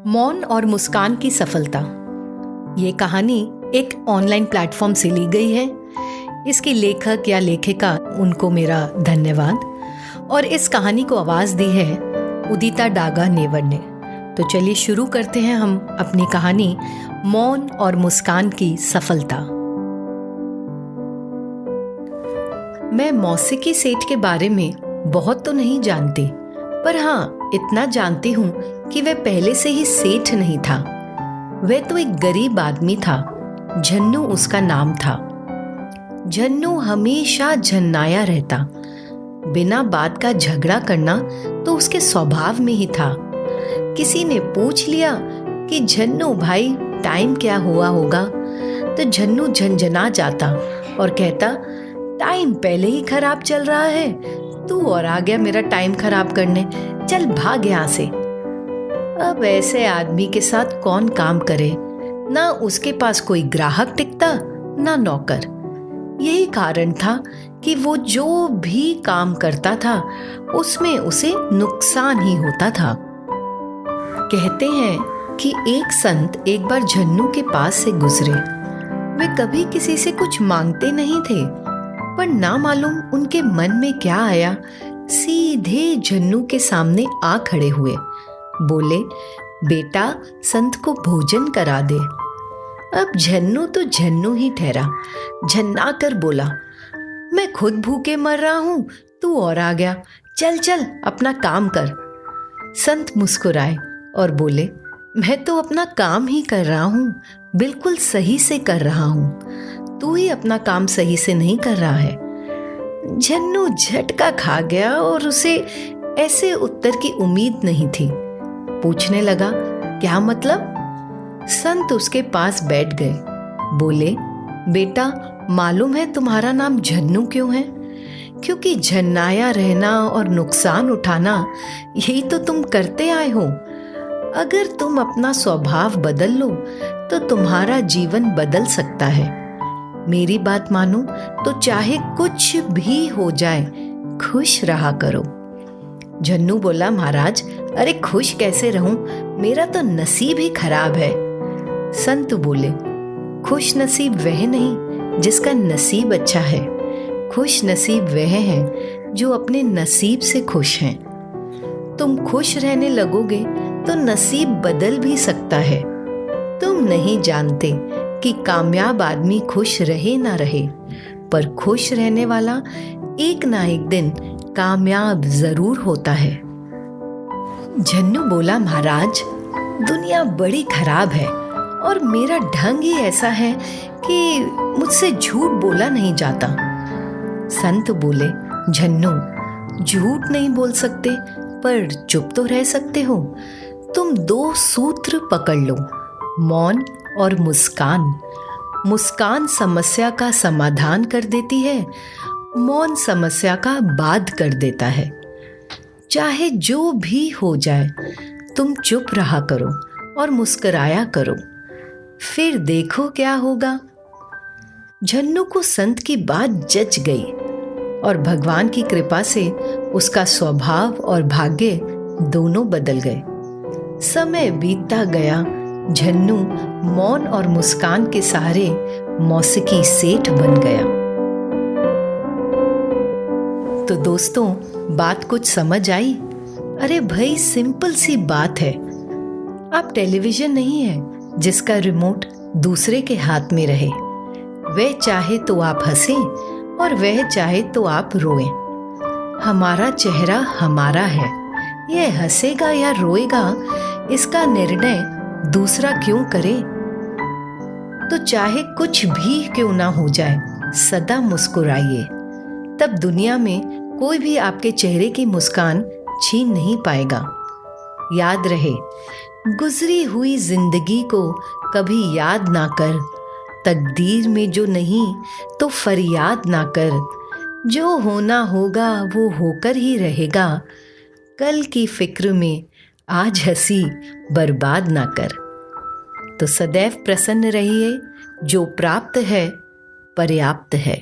मौन और मुस्कान की सफलता। ये कहानी एक ऑनलाइन प्लेटफॉर्म से ली गई है। इसकी लेखक या लेखिका उनको मेरा धन्यवाद। और इस कहानी को आवाज़ दी है उदिता डागा नेवर ने। तो चलिए शुरू करते हैं हम अपनी कहानी मौन और मुस्कान की सफलता। मैं मौसीकी सेठ के बारे में बहुत तो नहीं जानती, पर हाँ इतना जानती हूँ कि वह पहले से ही सेठ नहीं था। वह तो एक गरीब आदमी था। झन्नू उसका नाम था। झन्नू हमेशा झन्नाया रहता। बिना बात का झगड़ा करना तो उसके स्वभाव में ही था। किसी ने पूछ लिया कि झन्नू भाई टाइम क्या हुआ होगा, तो झन्नू झंझना जाता और कहता, टाइम पहले ही खराब चल रहा है, तू और आ गया मेरा टाइम खराब करने, चल भाग यहाँ से। अब ऐसे आदमी के साथ कौन काम करे? ना उसके पास कोई ग्राहक टिकता, ना नौकर। यही कारण था कि वो जो भी काम करता था उसमें उसे नुकसान ही होता था। कहते हैं कि एक संत एक बार झन्नू के पास से गुजरे। वे कभी किसी से कुछ मांगते नहीं थे, पर ना मालूम उनके मन में क्या आया, सीधे झन्नू के सामने आ खड़े हुए। बोले, बेटा संत को भोजन करा दे। अब झन्नू तो झन्नू ही ठहरा। झन्ना कर बोला, मैं खुद भूखे मर रहा हूं, तू और आ गया, चल चल अपना काम कर। संत मुस्कुराए और बोले, मैं तो अपना काम ही कर रहा हूं, बिल्कुल सही से कर रहा हूं, तू ही अपना काम सही से नहीं कर रहा है। झन्नू झटका खा गया और उसे ऐसे उत्तर की उम्मीद नहीं थी। पूछने लगा, क्या मतलब? संत उसके पास बैठ गए। बोले, बेटा मालूम है तुम्हारा नाम झन्नू क्यों है? क्योंकि झन्नाया रहना और नुकसान उठाना यही तो तुम करते आए हो। अगर तुम अपना स्वभाव बदल लो तो तुम्हारा जीवन बदल सकता है। मेरी बात मानो तो चाहे कुछ भी हो जाए, खुश रहा करो। झन्नू बोला, महाराज अरे खुश कैसे रहूं, मेरा तो नसीब ही खराब है। संत बोले, खुश नसीब वह नहीं जिसका नसीब अच्छा है, खुश नसीब वह है जो अपने नसीब से खुश हैं। तुम खुश रहने लगोगे तो नसीब बदल भी सकता है। तुम नहीं जानते कि कामयाब आदमी खुश रहे ना रहे, पर खुश रहने वाला एक ना एक दिन कामयाब जरूर होता है। झन्नू बोला, महाराज दुनिया बड़ी खराब है और मेरा ढंग ही ऐसा है कि मुझसे झूठ बोला नहीं जाता। संत बोले, झन्नू झूठ नहीं बोल सकते पर चुप तो रह सकते हो। तुम दो सूत्र पकड़ लो, मौन और मुस्कान। मुस्कान समस्या का समाधान कर देती है, मौन समस्या का बाध कर देता है। चाहे जो भी हो जाए तुम चुप रहा करो और मुस्कुराया करो, फिर देखो क्या होगा। झन्नू को संत की बात जच गई और भगवान की कृपा से उसका स्वभाव और भाग्य दोनों बदल गए। समय बीतता गया। झन्नू मौन और मुस्कान के सहारे मौसीकी सेठ बन गया। तो दोस्तों, बात कुछ समझ आई? अरे भाई सिंपल सी बात है। आप टेलीविजन नहीं है जिसका रिमोट दूसरे के हाथ में रहे। वह चाहे तो आप हंसें और वह चाहे तो आप रोएं। हमारा चेहरा हमारा है। यह हंसेगा या रोएगा इसका निर्णय दूसरा क्यों करे? तो चाहे कुछ भी क्यों ना हो जाए, सदा मुस्कुराइए। तब दुनिया में कोई भी आपके चेहरे की मुस्कान छीन नहीं पाएगा। याद रहे, गुजरी हुई जिंदगी को कभी याद ना कर। तकदीर में जो नहीं तो फरियाद ना कर। जो होना होगा वो होकर ही रहेगा। कल की फिक्र में आज हंसी बर्बाद ना कर। तो सदैव प्रसन्न रहिए। जो प्राप्त है पर्याप्त है।